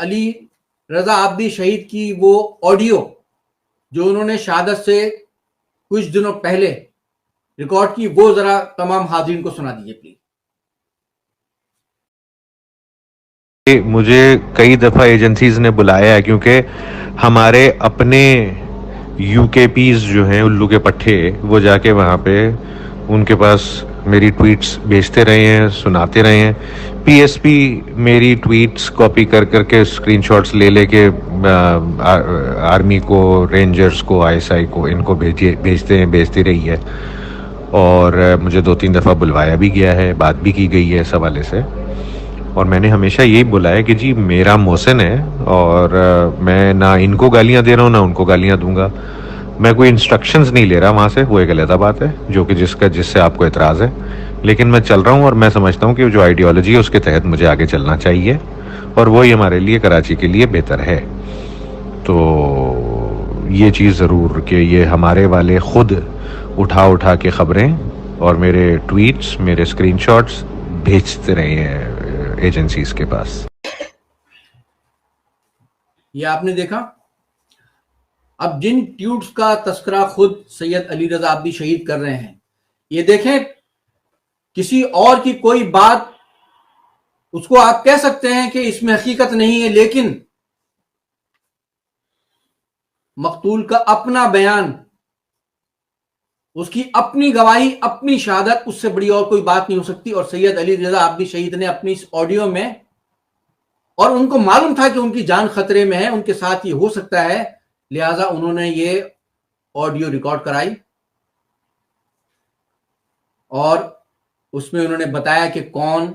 علی رضا عابدی شہید کی وہ آڈیو جو انہوں نے شہادت سے کچھ دنوں پہلے ریکارڈ کی، وہ ذرا تمام حاضرین کو سنا دیجیے پلیز. مجھے کئی دفعہ ایجنسیز نے بلایا ہے کیونکہ ہمارے اپنے یو کے پیز جو ہیں الو کے پٹھے، وہ جا کے وہاں پہ ان کے پاس میری ٹویٹس بھیجتے رہے ہیں، سناتے رہے ہیں. پی ایس پی میری ٹویٹس کاپی کر کر کے اسکرین شاٹس لے کے آرمی کو، رینجرز کو، آئی ایس آئی کو، ان کو بھیجتی رہی ہے. اور مجھے 2-3 دفعہ بلوایا بھی گیا ہے، بات بھی کی گئی ہے اس حوالے سے. اور میں نے ہمیشہ یہی بولا ہے کہ جی میرا محسن ہے، اور میں نہ ان کو گالیاں دے رہا ہوں نہ ان کو گالیاں دوں گا. میں کوئی انسٹرکشنز نہیں لے رہا وہاں سے، وہ ایک علیحدہ بات ہے جو کہ جس سے آپ کو اعتراض ہے. لیکن میں چل رہا ہوں اور میں سمجھتا ہوں کہ جو آئیڈیالوجی ہے اس کے تحت مجھے آگے چلنا چاہیے، اور وہی ہمارے لیے کراچی کے لیے بہتر ہے. تو یہ چیز ضرور کہ یہ ہمارے والے خود اٹھا کے خبریں اور میرے ٹویٹس، میرے اسکرین شاٹس بھیجتے رہے ہیں ایجنسیز کے پاس. یہ آپ نے دیکھا. اب جن ٹویٹس کا تذکرہ خود سید علی رضا عابدی شہید کر رہے ہیں، یہ دیکھیں کسی اور کی کوئی بات اس کو آپ کہہ سکتے ہیں کہ اس میں حقیقت نہیں ہے، لیکن مقتول کا اپنا بیان، اس کی اپنی گواہی، اپنی شہادت، اس سے بڑی اور کوئی بات نہیں ہو سکتی. اور سید علی رضا عابدی شہید نے اپنی اس آڈیو میں، اور ان کو معلوم تھا کہ ان کی جان خطرے میں ہے، ان کے ساتھ یہ ہو سکتا ہے، لہذا انہوں نے یہ آڈیو ریکارڈ کرائی، اور اس میں انہوں نے بتایا کہ کون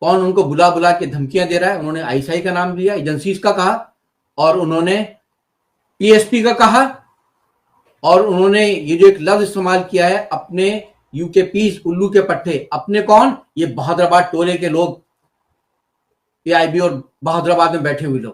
ان کو بلا کے دھمکیاں دے رہا ہے. انہوں نے آئی ایس آئی کا نام لیا، ایجنسیز کا کہا، اور انہوں نے پی ایس پی کا کہا، اور انہوں نے یہ جو ایک لفظ استعمال کیا ہے، اپنے یو کے پیز، الو کے پٹھے. اپنے کون؟ یہ بہادر آباد ٹولے کے لوگ، پی آئی بی اور بہادر آباد میں بیٹھے ہوئے لوگ.